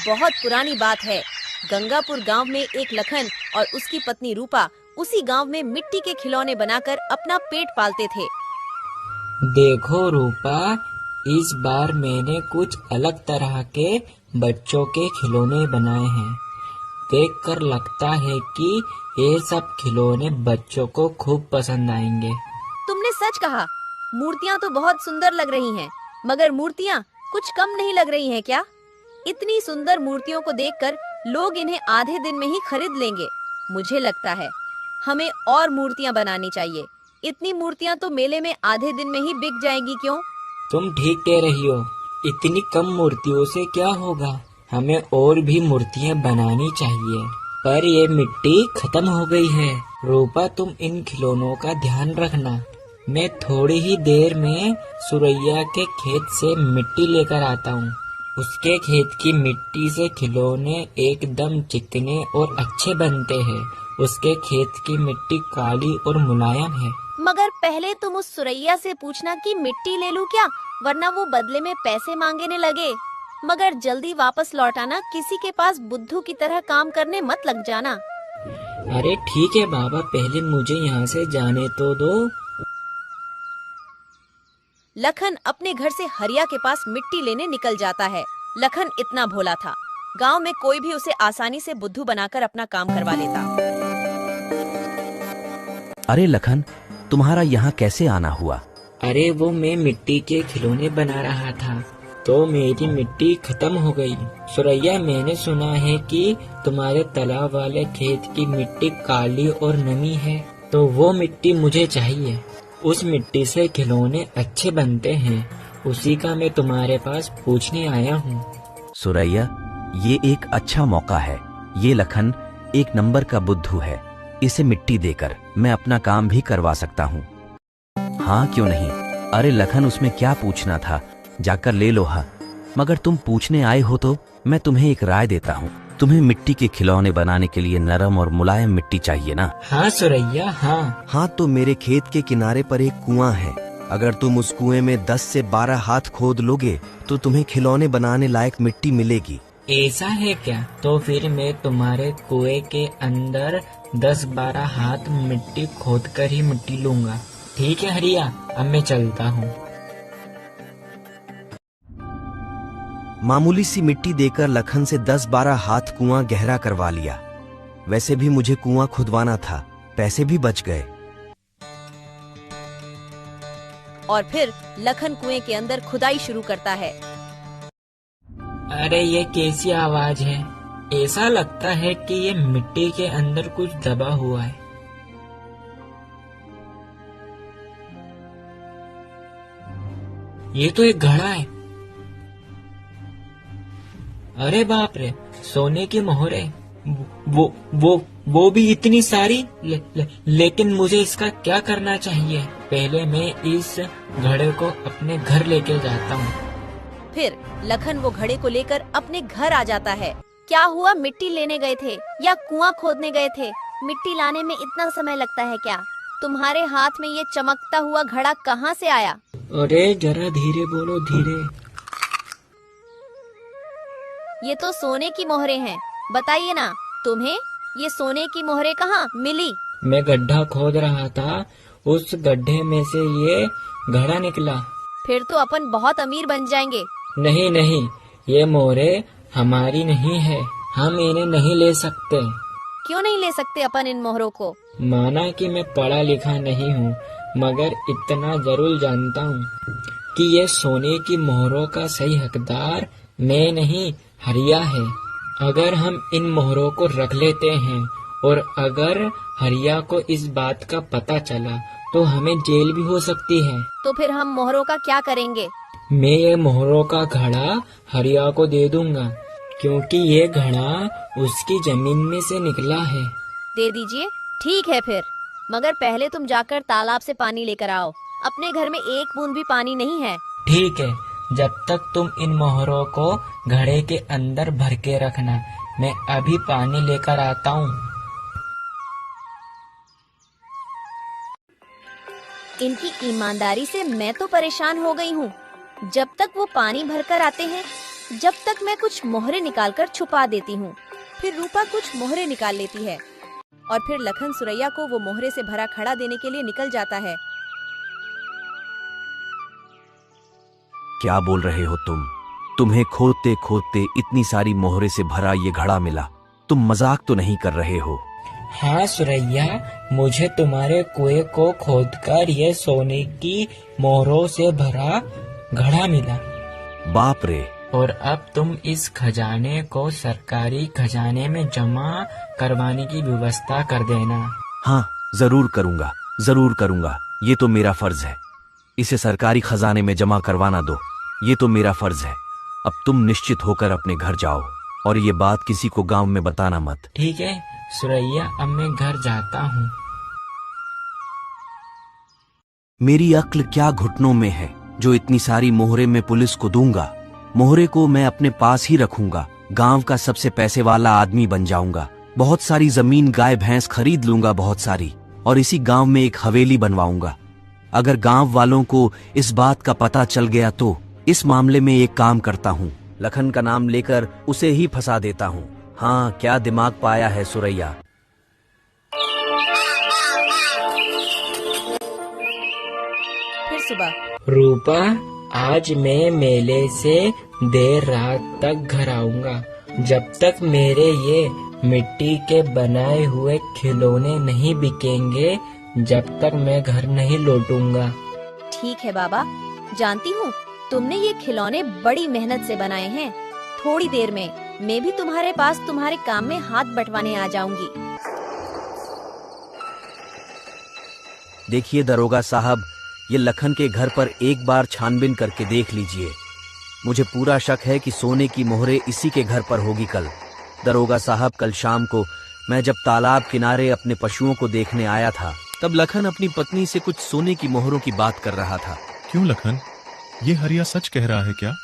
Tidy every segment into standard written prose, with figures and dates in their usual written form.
बहुत पुरानी बात है। गंगापुर गांव में एक लखन और उसकी पत्नी रूपा उसी गांव में मिट्टी के खिलौने बनाकर अपना पेट पालते थे। देखो रूपा, इस बार मैंने कुछ अलग तरह के बच्चों के खिलौने बनाए हैं। देखकर लगता है कि ये सब खिलौने बच्चों को खूब पसंद आएंगे। तुमने सच कहा। मूर्तियाँ तो बहुत सुंदर लग रही हैं, मगर मूर्तियाँ कुछ कम नहीं लग रही हैं क्या? इतनी सुंदर मूर्तियों को देखकर लोग इन्हें आधे दिन में ही खरीद लेंगे। मुझे लगता है हमें और मूर्तियाँ बनानी चाहिए। इतनी मूर्तियाँ तो मेले में आधे दिन में ही बिक जाएंगी, क्यों? तुम ठीक कह रही हो। इतनी कम मूर्तियों से क्या होगा, हमें और भी मूर्तियाँ बनानी चाहिए। पर ये मिट्टी खत्म हो गई है। रूपा, तुम इन खिलौनों का ध्यान रखना। मैं थोड़ी ही देर में सुरैया के खेत से मिट्टी लेकर आता हूँ। उसके खेत की मिट्टी से खिलौने एकदम चिकने और अच्छे बनते हैं। उसके खेत की मिट्टी काली और मुलायम है। मगर पहले तुम उस सुरैया से पूछना कि मिट्टी ले लूं क्या, वरना वो बदले में पैसे मांगने लगे। मगर जल्दी वापस लौट आना, किसी के पास बुद्धू की तरह काम करने मत लग जाना। अरे ठीक है बाबा, पहले मुझे यहाँ से जाने तो दो। लखन अपने घर से हरिया के पास मिट्टी लेने निकल जाता है। लखन इतना भोला था, गांव में कोई भी उसे आसानी से बुद्धू बनाकर अपना काम करवा लेता। अरे लखन, तुम्हारा यहाँ कैसे आना हुआ? अरे वो मैं मिट्टी के खिलौने बना रहा था, तो मेरी मिट्टी खत्म हो गई। सुरैया, मैंने सुना है कि तुम्हारे तालाब वाले खेत की मिट्टी काली और नमी है, तो वो मिट्टी मुझे चाहिए। उस मिट्टी से खिलौने अच्छे बनते हैं, उसी का मैं तुम्हारे पास पूछने आया हूँ। सुरैया, ये एक अच्छा मौका है। ये लखन एक नंबर का बुद्धू है। इसे मिट्टी देकर मैं अपना काम भी करवा सकता हूँ। हाँ क्यों नहीं। अरे लखन, उसमें क्या पूछना था, जाकर ले लो। हाँ, मगर तुम पूछने आए हो तो मैं तुम्हें एक राय देता हूँ। तुम्हें मिट्टी के खिलौने बनाने के लिए नरम और मुलायम मिट्टी चाहिए ना? हाँ सुरैया, हाँ। हाँ, तो मेरे खेत के किनारे पर एक कुआं है। अगर तुम उस कुएं में 10 से 12 हाथ खोद लोगे तो तुम्हें खिलौने बनाने लायक मिट्टी मिलेगी। ऐसा है क्या? तो फिर मैं तुम्हारे कुएं के अंदर 10-12 हाथ मिट्टी खोद कर ही मिट्टी लूंगा। ठीक है हरिया, अब मैं चलता हूँ। मामूली सी मिट्टी देकर लखन से 10-12 हाथ कुआं गहरा करवा लिया। वैसे भी मुझे कुआं खुदवाना था, पैसे भी बच गए। और फिर लखन कुएं के अंदर खुदाई शुरू करता है। अरे ये कैसी आवाज है? ऐसा लगता है कि ये मिट्टी के अंदर कुछ दबा हुआ है। ये तो एक घड़ा है। अरे बाप रे, सोने की मोहरें। वो भी इतनी सारी। लेकिन मुझे इसका क्या करना चाहिए? पहले मैं इस घड़े को अपने घर लेके जाता हूँ। फिर लखन वो घड़े को लेकर अपने घर आ जाता है। क्या हुआ, मिट्टी लेने गए थे या कुआं खोदने गए थे? मिट्टी लाने में इतना समय लगता है क्या? तुम्हारे हाथ में ये चमकता हुआ घड़ा कहाँ से आया? अरे जरा धीरे बोलो, धीरे। ये तो सोने की मोहरें हैं। बताइए ना, तुम्हें ये सोने की मोहरें कहाँ मिली? मैं गड्ढा खोद रहा था, उस गड्ढे में से ये घड़ा निकला। फिर तो अपन बहुत अमीर बन जाएंगे। नहीं नहीं, ये मोहरें हमारी नहीं है, हम इन्हें नहीं ले सकते। क्यों नहीं ले सकते अपन इन मोहरों को? माना कि मैं पढ़ा लिखा नहीं हूँ, मगर इतना जरूर जानता हूँ कि ये सोने की मोहरों का सही हकदार मैं नहीं, हरिया है। अगर हम इन मोहरों को रख लेते हैं और अगर हरिया को इस बात का पता चला तो हमें जेल भी हो सकती है। तो फिर हम मोहरों का क्या करेंगे? मैं ये मोहरों का घड़ा हरिया को दे दूंगा, क्योंकि ये घड़ा उसकी जमीन में से निकला है। दे दीजिए। ठीक है फिर, मगर पहले तुम जाकर तालाब से पानी लेकर आओ। अपने घर में एक बूंद भी पानी नहीं है। ठीक है, जब तक तुम इन मोहरों को घड़े के अंदर भर के रखना, मैं अभी पानी लेकर आता हूँ। इनकी ईमानदारी से मैं तो परेशान हो गई हूँ। जब तक वो पानी भरकर आते हैं जब तक मैं कुछ मोहरे निकालकर छुपा देती हूँ। फिर रूपा कुछ मोहरे निकाल लेती है और फिर लखन सुरैया को वो मोहरे से भरा घड़ा देने के लिए निकल जाता है। क्या बोल रहे हो तुम? तुम्हें खोदते खोदते इतनी सारी मोहरे से भरा ये घड़ा मिला? तुम मजाक तो नहीं कर रहे हो? हाँ सुरैया, मुझे तुम्हारे कुएं को खोदकर ये सोने की मोहरों से भरा घड़ा मिला। बाप रे! और अब तुम इस खजाने को सरकारी खजाने में जमा करवाने की व्यवस्था कर देना। हाँ, जरूर करूंगा, जरूर करूंगा। ये तो मेरा फर्ज है। इसे सरकारी खजाने में जमा करवाना दो, ये तो मेरा फर्ज है। अब तुम निश्चित होकर अपने घर जाओ और ये बात किसी को गांव में बताना मत। ठीक है सुरैया, अब मैं घर जाता हूँ। मेरी अक्ल क्या घुटनों में है जो इतनी सारी मोहरे में पुलिस को दूंगा। मोहरे को मैं अपने पास ही रखूंगा। गांव का सबसे पैसे वाला आदमी बन जाऊंगा। बहुत सारी जमीन, गाय भैंस खरीद लूंगा, बहुत सारी, और इसी गांव में एक हवेली बनवाऊंगा। अगर गांव वालों को इस बात का पता चल गया तो इस मामले में एक काम करता हूँ, लखन का नाम लेकर उसे ही फंसा देता हूँ। हाँ, क्या दिमाग पाया है सुरैया। फिर सुबह रूपा, आज मैं मेले से देर रात तक घर आऊंगा। जब तक मेरे ये मिट्टी के बनाए हुए खिलौने नहीं बिकेंगे, जब तक मैं घर नहीं लौटूंगा। ठीक है बाबा, जानती हूँ तुमने ये खिलौने बड़ी मेहनत से बनाए हैं। थोड़ी देर में मैं भी तुम्हारे पास तुम्हारे काम में हाथ बंटवाने आ जाऊंगी। देखिए दरोगा साहब, ये लखन के घर पर एक बार छानबीन करके देख लीजिए। मुझे पूरा शक है कि सोने की मोहरे इसी के घर पर होगी कल। दरोगा साहब, कल शाम को मैं जब तालाब किनारे अपने पशुओं को देखने आया था, तब लखन अपनी पत्नी से कुछ सोने की मोहरों की बात कर रहा था। क्यों लखन, ये हरिया सच कह रहा है क्या?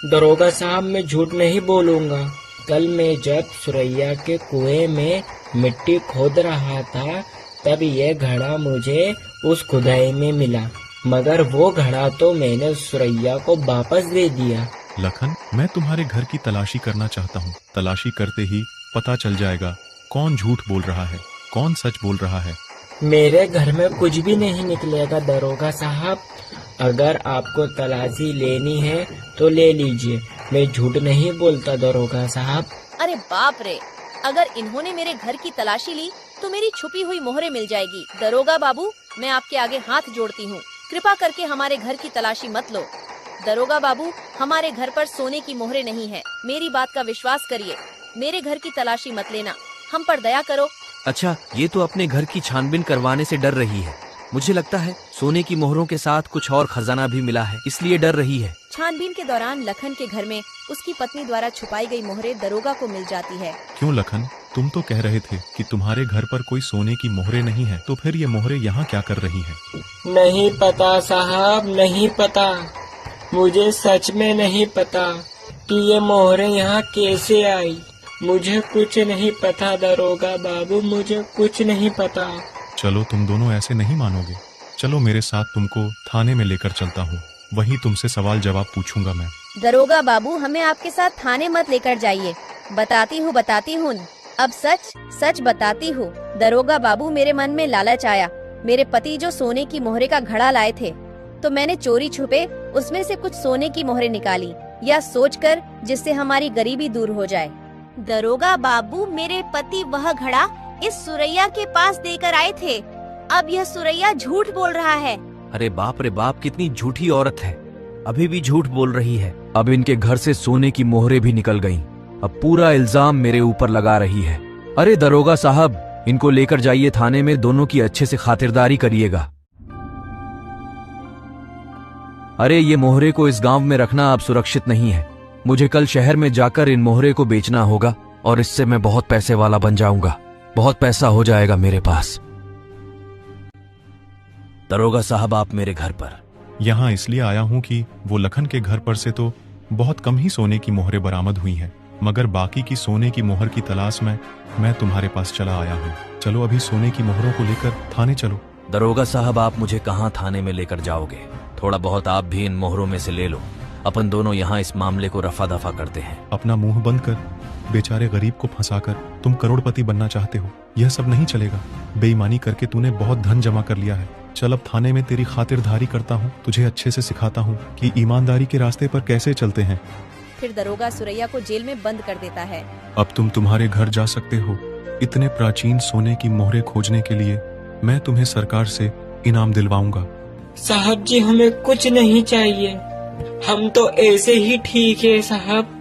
दरोगा साहब, मैं झूठ नहीं बोलूंगा। कल मैं जब सुरैया के कुएं में मिट्टी खोद रहा था, तब ये घड़ा मुझे उस खुदाई में मिला, मगर वो घड़ा तो मैंने सुरैया को वापस दे दिया। लखन, मैं तुम्हारे घर की तलाशी करना चाहता हूँ। तलाशी करते ही पता चल जाएगा कौन झूठ बोल रहा है, कौन सच बोल रहा है। मेरे घर में कुछ भी नहीं निकलेगा दरोगा साहब। अगर आपको तलाशी लेनी है तो ले लीजिए, मैं झूठ नहीं बोलता दरोगा साहब। अरे बाप रे, अगर इन्होंने मेरे घर की तलाशी ली तो मेरी छुपी हुई मोहरे मिल जाएगी। दरोगा बाबू, मैं आपके आगे हाथ जोड़ती हूँ, कृपा करके हमारे घर की तलाशी मत लो। दरोगा बाबू, हमारे घर पर सोने की मोहरे नहीं है, मेरी बात का विश्वास करिए। मेरे घर की तलाशी मत लेना, हम पर दया करो। अच्छा, ये तो अपने घर की छानबीन करवाने से डर रही है। मुझे लगता है सोने की मोहरों के साथ कुछ और खजाना भी मिला है, इसलिए डर रही है। छानबीन के दौरान लखन के घर में उसकी पत्नी द्वारा छुपाई गई मोहरे दरोगा को मिल जाती है। क्यों लखन, तुम तो कह रहे थे कि तुम्हारे घर पर कोई सोने की मोहरे नहीं है, तो फिर ये मोहरे यहाँ क्या कर रही है? नहीं पता साहब, नहीं पता। मुझे सच में नहीं पता कि ये मोहरे यहाँ कैसे आई। मुझे कुछ नहीं पता दरोगा बाबू, मुझे कुछ नहीं पता। चलो, तुम दोनों ऐसे नहीं मानोगे। चलो मेरे साथ, तुमको थाने में लेकर चलता हूँ। वहीं तुमसे सवाल जवाब पूछूंगा मैं। दरोगा बाबू, हमें आपके साथ थाने मत लेकर जाइए। बताती हूँ, अब सच बताती हूँ। दरोगा बाबू, मेरे मन में लालच आया। मेरे पति जो सोने की मोहरे का घड़ा लाए थे, तो मैंने चोरी छुपे उसमें से कुछ सोने की मोहरे निकाली, या सोचकर जिससे हमारी गरीबी दूर हो जाए। दरोगा बाबू, मेरे पति वह घड़ा इस सुरैया के पास देकर आए थे। अब यह सुरैया झूठ बोल रहा है। अरे बाप रे बाप, कितनी झूठी औरत है, अभी भी झूठ बोल रही है। अब इनके घर से सोने की मोहरे भी निकल गईं। अब पूरा इल्जाम मेरे ऊपर लगा रही है। अरे दरोगा साहब, इनको लेकर जाइए थाने में, दोनों की अच्छे से खातिरदारी करिएगा। अरे ये मोहरे को इस गांव में रखना अब सुरक्षित नहीं है। मुझे कल शहर में जाकर इन मोहरे को बेचना होगा और इससे मैं बहुत पैसे वाला बन जाऊंगा। बहुत पैसा हो जाएगा मेरे पास। दरोगा साहब, आप मेरे घर पर। यहाँ इसलिए आया हूँ कि वो लखन के घर पर से तो बहुत कम ही सोने की मोहरें बरामद हुई हैं, मगर बाकी की सोने की मोहर की तलाश में मैं तुम्हारे पास चला आया हूँ। चलो अभी सोने की मोहरों को लेकर थाने चलो। दरोगा साहब, आप मुझे कहाँ थाने में लेकर जाओगे? थोड़ा बहुत आप भी इन मोहरों में से ले लो। अपन दोनों यहाँ इस मामले को रफा दफा करते हैं। अपना मुंह बंद कर। बेचारे गरीब को फंसाकर तुम करोड़पति बनना चाहते हो, यह सब नहीं चलेगा। बेईमानी करके तूने बहुत धन जमा कर लिया है। चल अब थाने में तेरी खातिरदारी करता हूँ, तुझे अच्छे से सिखाता हूँ कि ईमानदारी के रास्ते पर कैसे चलते हैं। फिर दरोगा सुरैया को जेल में बंद कर देता है। अब तुम तुम्हारे घर जा सकते हो। इतने प्राचीन सोने की मोहरें खोजने के लिए मैं तुम्हें सरकार से इनाम दिलवाऊंगा। साहब जी, हमें कुछ नहीं चाहिए, हम तो ऐसे ही ठीक है साहब।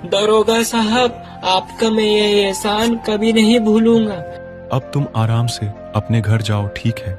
दरोगा साहब, आपका मैं ये एहसान कभी नहीं भूलूंगा। अब तुम आराम से अपने घर जाओ, ठीक है?